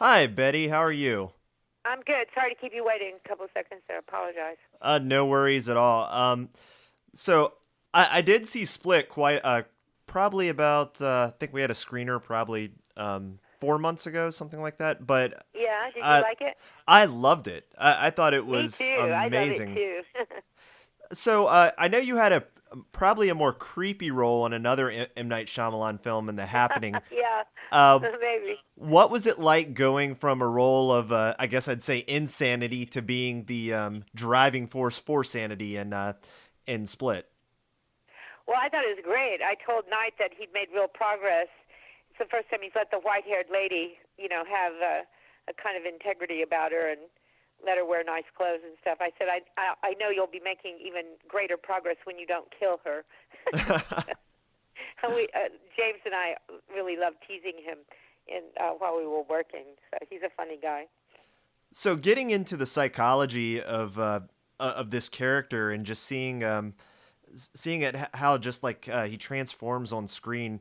Hi, Betty. How are you? I'm good. Sorry to keep you waiting a couple of seconds there. Apologize. No worries at all. So I did see Split quite probably about I think we had a screener probably 4 months ago, something like that. But Yeah, did you uh, like it? I loved it. I thought it Me was too. I love it amazing. too. So I know you had a probably a more creepy role in another M. Night Shyamalan film in The Happening. Yeah, Uh, maybe. what was it like going from a role of, I guess I'd say, insanity to being the driving force for sanity in Split? Well, I thought it was great. I told Knight that he'd made real progress. It's the first time he's let the white-haired lady, have a kind of integrity about her and let her wear nice clothes and stuff. I said, I know you'll be making even greater progress when you don't kill her. James and I really loved teasing him while we were working. So he's a funny guy. So getting into the psychology of this character and just seeing it how just like he transforms on screen,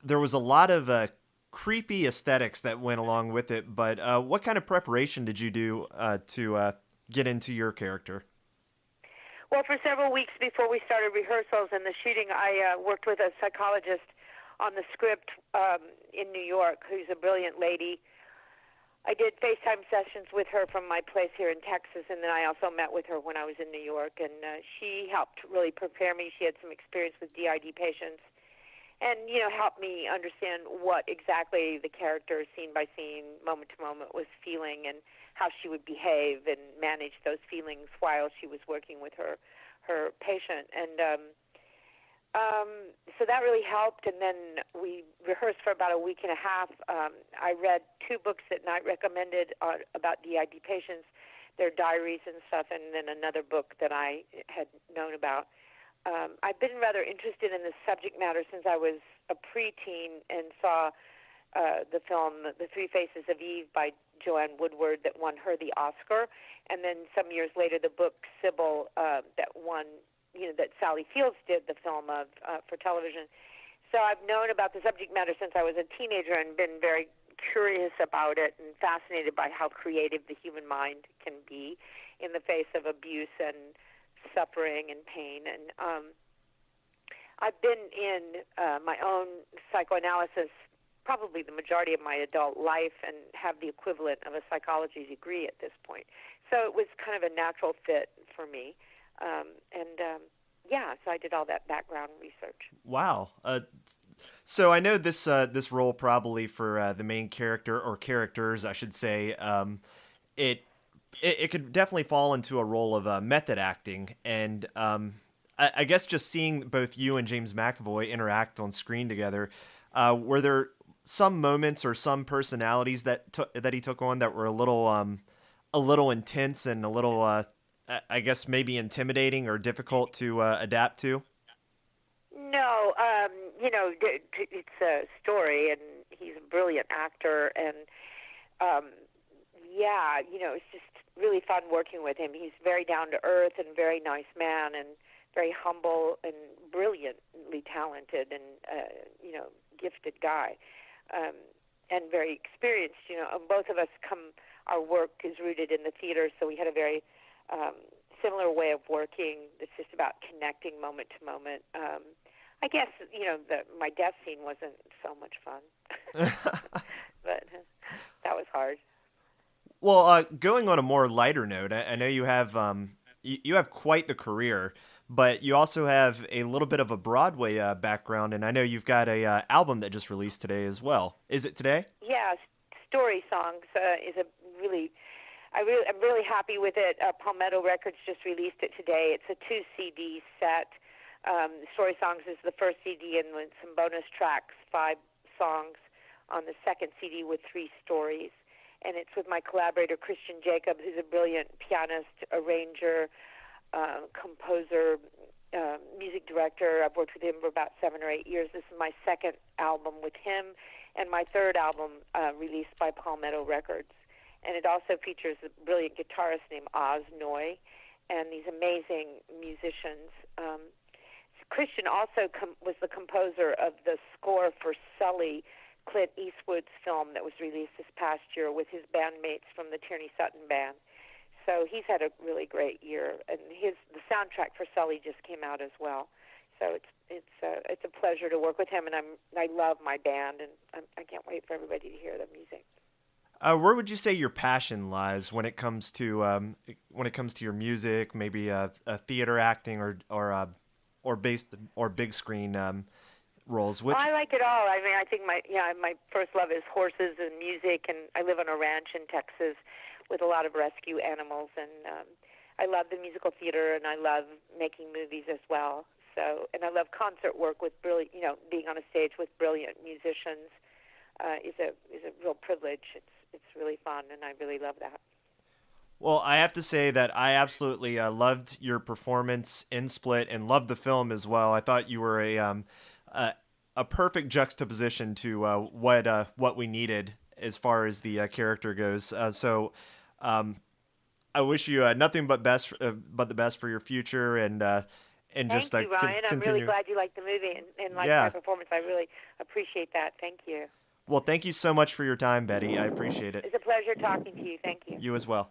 there was a lot of creepy aesthetics that went along with it. But what kind of preparation did you do to get into your character? Well, for several weeks before we started rehearsals and the shooting, I worked with a psychologist on the script in New York, who's a brilliant lady. I did FaceTime sessions with her from my place here in Texas, and then I also met with her when I was in New York, and she helped really prepare me. She had some experience with DID patients, and helped me understand what exactly the character, scene by scene, moment to moment, was feeling, and how she would behave and manage those feelings while she was working with her patient. And so that really helped, and then we rehearsed for about a week and a half. I read two books that Knight recommended about DID patients, their diaries and stuff, and then another book that I had known about. I've been rather interested in this subject matter since I was a preteen and saw the film The Three Faces of Eve by Joanne Woodward that won her the Oscar, and then some years later the book Sybil that won, that Sally Fields did the film of for television. So I've known about the subject matter since I was a teenager and been very curious about it and fascinated by how creative the human mind can be in the face of abuse and suffering and pain. And I've been in my own psychoanalysis probably the majority of my adult life and have the equivalent of a psychology degree at this point. So it was kind of a natural fit for me. Yeah, so I did all that background research. Wow. So I know this role probably for the main character or characters, I should say. It, it could definitely fall into a role of method acting, and I guess just seeing both you and James McAvoy interact on screen together, were there some moments or some personalities that he took on that were a little intense and a little I guess maybe intimidating or difficult to adapt to? No, it's a story, and he's a brilliant actor, and um, yeah, it's just really fun working with him. He's very down to earth and very nice man, and very humble and brilliantly talented, and gifted guy, um, and very experienced. And both of us our work is rooted in the theater, so we had a very um, similar way of working. It's just about connecting moment to moment. I guess my death scene wasn't so much fun, but that was hard. Well, going on a more lighter note, I know you have you have quite the career, but you also have a little bit of a Broadway background, and I know you've got a album that just released today as well. Is it today? Yeah, Story Songs is a really I'm really happy with it. Palmetto Records just released it today. It's a 2 CD set. Story Songs is the first CD, and with some bonus tracks, 5 songs on the second CD with 3 stories. And it's with my collaborator Christian Jacob, who's a brilliant pianist, arranger, composer, music director. I've worked with him for about 7 or 8 years. This is my second album with him, and my third album released by Palmetto Records. And it also features a brilliant guitarist named Oz Noy and these amazing musicians. Christian also was the composer of the score for Sully, Clint Eastwood's film that was released this past year with his bandmates from the Tierney Sutton Band. So he's had a really great year, and the soundtrack for Sully just came out as well. So it's a pleasure to work with him, and I love my band, and I can't wait for everybody to hear the music. Where would you say your passion lies when it comes to your music, maybe theater acting or big screen roles? Well, Which I like it all. I mean, I think my first love is horses and music, and I live on a ranch in Texas with a lot of rescue animals, and I love the musical theater, and I love making movies as well. So, and I love concert work with being on a stage with brilliant musicians is a real privilege. It's really fun, and I really love that. Well, I have to say that I absolutely loved your performance in Split and loved the film as well. I thought you were a, a perfect juxtaposition to what we needed as far as the character goes. I wish you nothing but the best for your future and just Thank you, Ryan. I'm really continue. glad you liked the movie and liked my Yeah. performance. I really appreciate that. Thank you. Well, thank you so much for your time, Betty. I appreciate it. It's a pleasure talking to you. Thank you. You as well.